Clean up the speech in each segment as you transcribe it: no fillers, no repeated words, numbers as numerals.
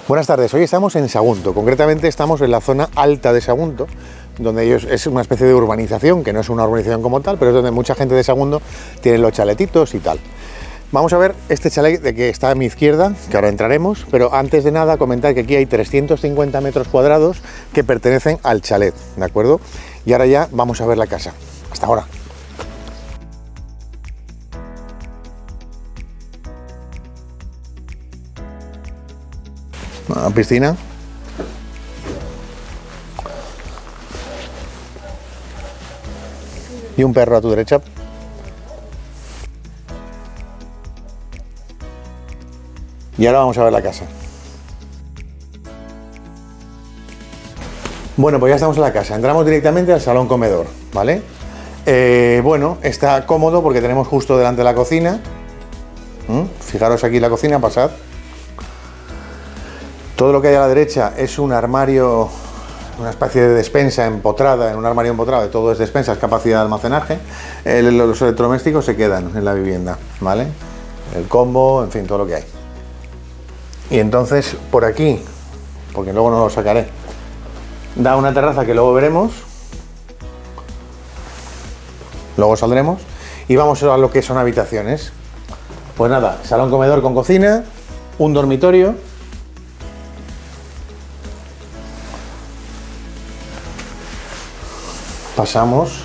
Buenas tardes, hoy estamos en Sagunto, concretamente estamos en la zona alta de Sagunto, donde es una especie de urbanización, que no es una urbanización como tal, pero es donde mucha gente de Sagunto tiene los chaletitos y tal. Vamos a ver este chalet de que está a mi izquierda, que ahora entraremos, pero antes de nada comentar que aquí hay 350 metros cuadrados que pertenecen al chalet, ¿de acuerdo? Y ahora ya vamos a ver la casa. Hasta ahora. Una piscina. Y un perro a tu derecha. Y ahora vamos a ver la casa. Bueno, pues ya estamos en la casa. Entramos directamente al salón comedor, ¿vale? Bueno, está cómodo porque tenemos justo delante la cocina. Fijaros aquí la cocina, pasad. Todo lo que hay a la derecha es un armario, una especie de despensa empotrada, en un armario empotrado, todo es despensa, es capacidad de almacenaje. Los electrodomésticos se quedan en la vivienda, ¿vale? El combo, en fin, todo lo que hay. Y entonces, por aquí, porque luego no lo sacaré, da una terraza que luego veremos, luego saldremos, y vamos a lo que son habitaciones. Pues nada, salón comedor con cocina, un dormitorio, pasamos,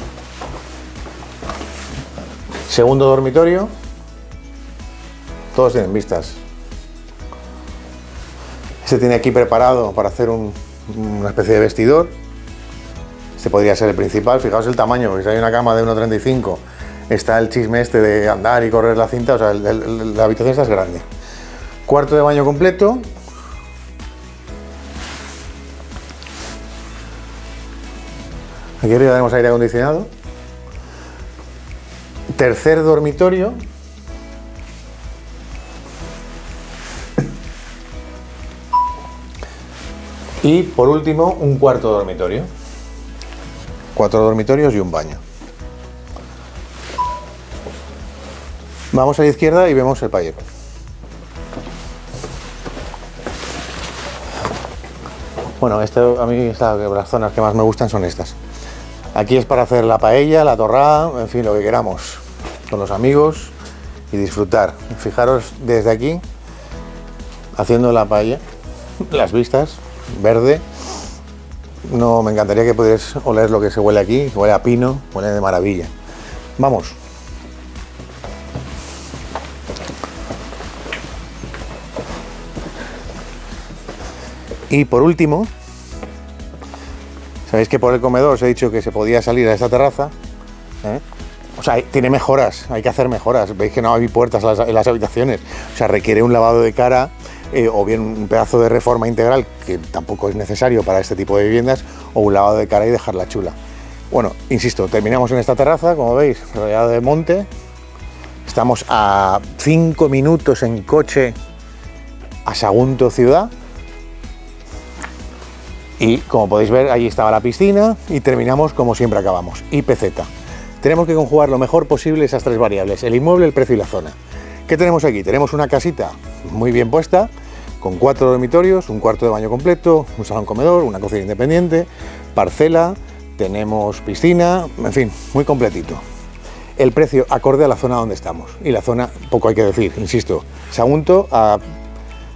segundo dormitorio, todos tienen vistas. Este tiene aquí preparado para hacer una especie de vestidor. Este podría ser el principal, fijaos el tamaño, porque si hay una cama de 1,35, está el chisme este de andar y correr la cinta, o sea, la habitación esta es grande. Cuarto de baño completo. Aquí arriba tenemos aire acondicionado. Tercer dormitorio. Y por último, un cuarto dormitorio. 4 dormitorios y un baño. Vamos a la izquierda y vemos el payero. Bueno, a mí las zonas que más me gustan son estas. Aquí es para hacer la paella, la torrada, en fin, lo que queramos, con los amigos y disfrutar. Fijaros desde aquí, haciendo la paella, las vistas, verde. No, me encantaría que pudierais oler lo que se huele aquí, huele a pino, huele de maravilla. Vamos. Y por último, sabéis que por el comedor os he dicho que se podía salir a esta terraza, O sea, tiene mejoras, hay que hacer mejoras. Veis que no hay puertas en las habitaciones, o sea, requiere un lavado de cara, o bien un pedazo de reforma integral, que tampoco es necesario para este tipo de viviendas, o un lavado de cara y dejarla chula. Bueno, insisto, terminamos en esta terraza, como veis, rodeado de monte. Estamos a 5 minutos en coche a Sagunto ciudad. Y como podéis ver, allí estaba la piscina y terminamos como siempre acabamos, IPZ. Tenemos que conjugar lo mejor posible esas tres variables, el inmueble, el precio y la zona. ¿Qué tenemos aquí? Tenemos una casita muy bien puesta, con 4 dormitorios, un cuarto de baño completo, un salón comedor, una cocina independiente, parcela, tenemos piscina, en fin, muy completito. El precio acorde a la zona donde estamos, y la zona, poco hay que decir, insisto, Sagunto a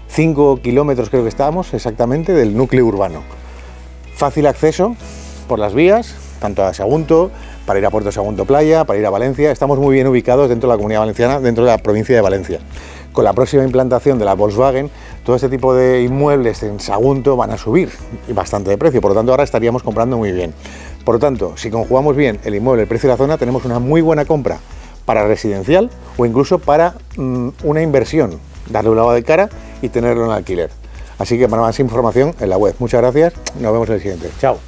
5 kilómetros creo que estábamos exactamente del núcleo urbano. Fácil acceso por las vías, tanto a Sagunto, para ir a Puerto Sagunto Playa, para ir a Valencia. Estamos muy bien ubicados dentro de la Comunidad Valenciana, dentro de la provincia de Valencia. Con la próxima implantación de la Volkswagen, todo este tipo de inmuebles en Sagunto van a subir bastante de precio, por lo tanto ahora estaríamos comprando muy bien. Por lo tanto, si conjugamos bien el inmueble, el precio y la zona, tenemos una muy buena compra para residencial o incluso para una inversión, darle un lavado de cara y tenerlo en alquiler. Así que para más información en la web. Muchas gracias, nos vemos en el siguiente. Chao.